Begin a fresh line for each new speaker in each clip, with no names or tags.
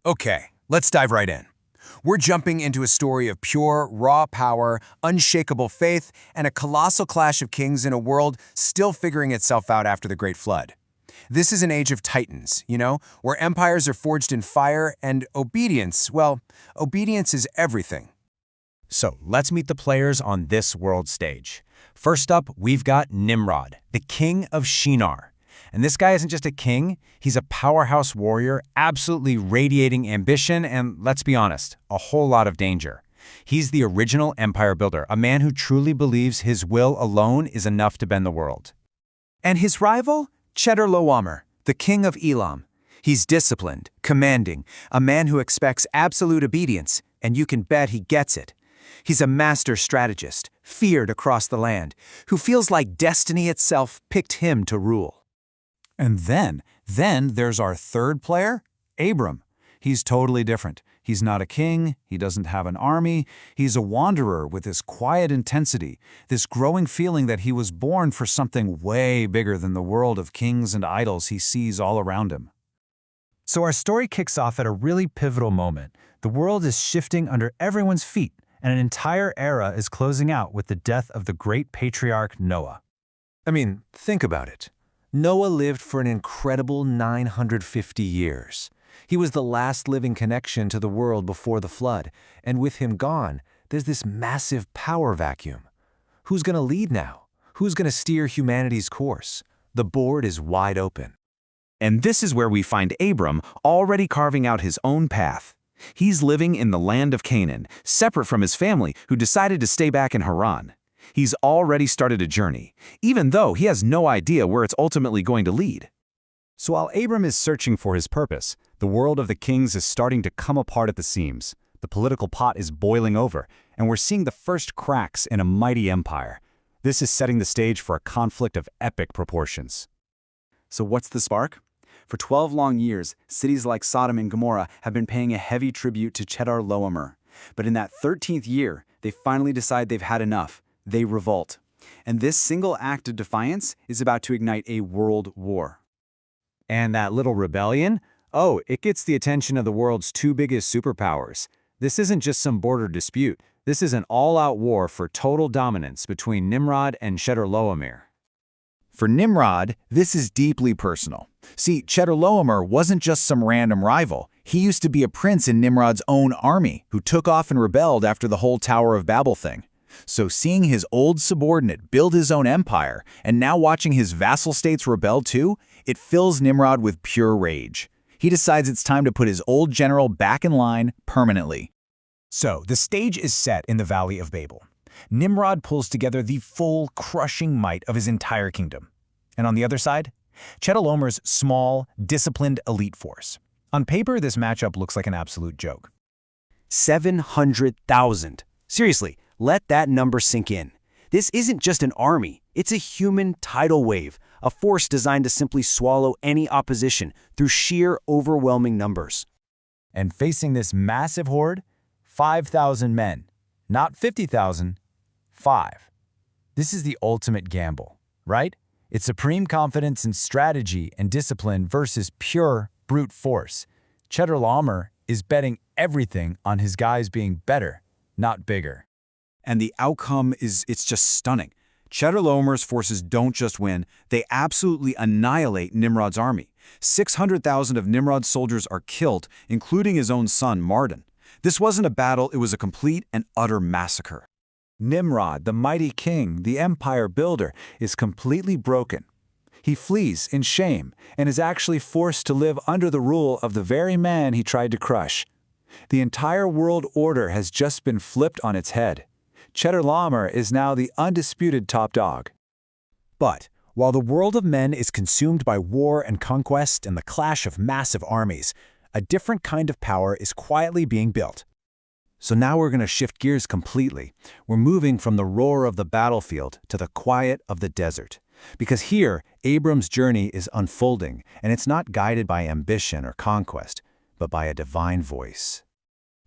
Okay, let's dive right in. We're jumping into a story of pure, raw power, unshakable faith, and a colossal clash of kings in a world still figuring itself out after the Great Flood. This is an age of titans, where empires are forged in fire and obedience, well, obedience is everything.
So let's meet the players on this world stage. First up, we've got Nimrod, the king of Shinar. And this guy isn't just a king, he's a powerhouse warrior, absolutely radiating ambition and, let's be honest, a whole lot of danger. He's the original empire builder, a man who truly believes his will alone is enough to bend the world.
And his rival? Chedorlaomer, the king of Elam. He's disciplined, commanding, a man who expects absolute obedience, and you can bet he gets it. He's a master strategist, feared across the land, who feels like destiny itself picked him to rule.
And then there's our third player, Abram. He's totally different. He's not a king, he doesn't have an army, he's a wanderer with this quiet intensity, this growing feeling that he was born for something way bigger than the world of kings and idols he sees all around him.
So our story kicks off at a really pivotal moment. The world is shifting under everyone's feet, and an entire era is closing out with the death of the great patriarch Noah.
I mean, think about it. Noah lived for an incredible 950 years. He was the last living connection to the world before the flood, and with him gone, there's this massive power vacuum. Who's going to lead now? Who's going to steer humanity's course? The board is wide open.
And this is where we find Abram already carving out his own path. He's living in the land of Canaan, separate from his family who decided to stay back in Haran. He's already started a journey, even though he has no idea where it's ultimately going to lead.
So while Abram is searching for his purpose, the world of the kings is starting to come apart at the seams. The political pot is boiling over, and we're seeing the first cracks in a mighty empire. This is setting the stage for a conflict of epic proportions.
So what's the spark? For 12 long years, cities like Sodom and Gomorrah have been paying a heavy tribute to Chedorlaomer. But in that 13th year, they finally decide they've had enough. They revolt. And this single act of defiance is about to ignite a world war.
And that little rebellion? Oh, it gets the attention of the world's two biggest superpowers. This isn't just some border dispute. This is an all-out war for total dominance between Nimrod and Chedorlaomer.
For Nimrod, this is deeply personal. See, Chedorlaomer wasn't just some random rival. He used to be a prince in Nimrod's own army who took off and rebelled after the whole Tower of Babel thing. So seeing his old subordinate build his own empire and now watching his vassal states rebel too, it fills Nimrod with pure rage. He decides it's time to put his old general back in line permanently.
So the stage is set in the Valley of Babel. Nimrod pulls together the full, crushing might of his entire kingdom. And on the other side, Chedorlaomer's small, disciplined elite force. On paper, this matchup looks like an absolute joke.
700,000. Seriously, let that number sink in. This isn't just an army, it's a human tidal wave, a force designed to simply swallow any opposition through sheer overwhelming numbers.
And facing this massive horde, 5,000 men. Not 50,000, 5. This is the ultimate gamble, right? It's supreme confidence in strategy and discipline versus pure brute force. Chedorlaomer is betting everything on his guys being better, not bigger.
And the outcome it's just stunning. Chedorlaomer's forces don't just win, they absolutely annihilate Nimrod's army. 600,000 of Nimrod's soldiers are killed, including his own son, Mardon. This wasn't a battle, it was a complete and utter massacre.
Nimrod, the mighty king, the empire builder, is completely broken. He flees in shame and is actually forced to live under the rule of the very man he tried to crush. The entire world order has just been flipped on its head. Chedorlaomer is now the undisputed top dog.
But while the world of men is consumed by war and conquest and the clash of massive armies, a different kind of power is quietly being built.
So now we're going to shift gears completely. We're moving from the roar of the battlefield to the quiet of the desert. Because here, Abram's journey is unfolding, and it's not guided by ambition or conquest, but by a divine voice.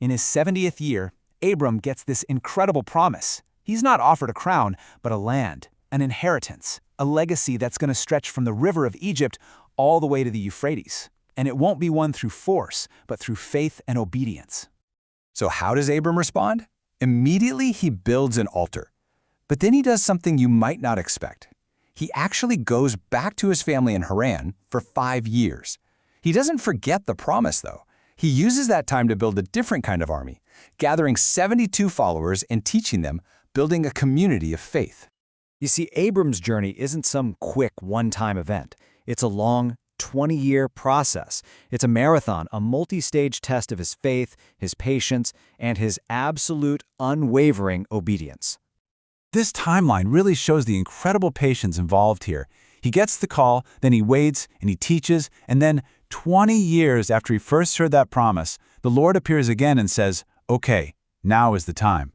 In his 70th year, Abram gets this incredible promise. He's not offered a crown, but a land, an inheritance, a legacy that's going to stretch from the river of Egypt all the way to the Euphrates.
And it won't be won through force, but through faith and obedience.
So how does Abram respond? Immediately he builds an altar. But then he does something you might not expect. He actually goes back to his family in Haran for 5 years. He doesn't forget the promise, though. He uses that time to build a different kind of army, gathering 72 followers and teaching them, building a community of faith.
You see, Abram's journey isn't some quick one-time event. It's a long, 20-year process. It's a marathon, a multi-stage test of his faith, his patience, and his absolute, unwavering obedience.
This timeline really shows the incredible patience involved here. He gets the call, then he waits, and he teaches, and then 20 years after he first heard that promise, the Lord appears again and says, "Okay, now is the time."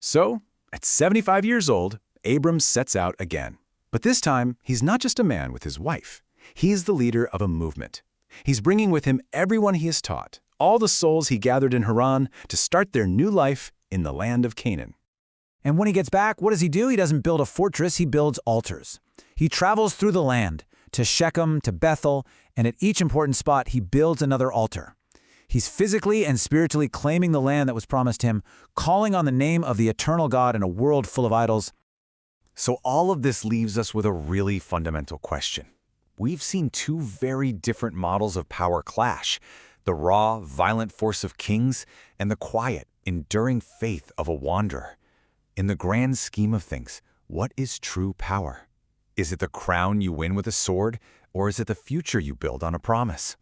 So, at 75 years old, Abram sets out again. But this time, he's not just a man with his wife. He's the leader of a movement. He's bringing with him everyone he has taught, all the souls he gathered in Haran to start their new life in the land of Canaan.
And when he gets back, what does he do? He doesn't build a fortress, he builds altars. He travels through the land, to Shechem, to Bethel, and at each important spot he builds another altar. He's physically and spiritually claiming the land that was promised him, calling on the name of the eternal God in a world full of idols.
So all of this leaves us with a really fundamental question. We've seen two very different models of power clash, the raw, violent force of kings and the quiet, enduring faith of a wanderer. In the grand scheme of things, what is true power? Is it the crown you win with a sword, or is it the future you build on a promise?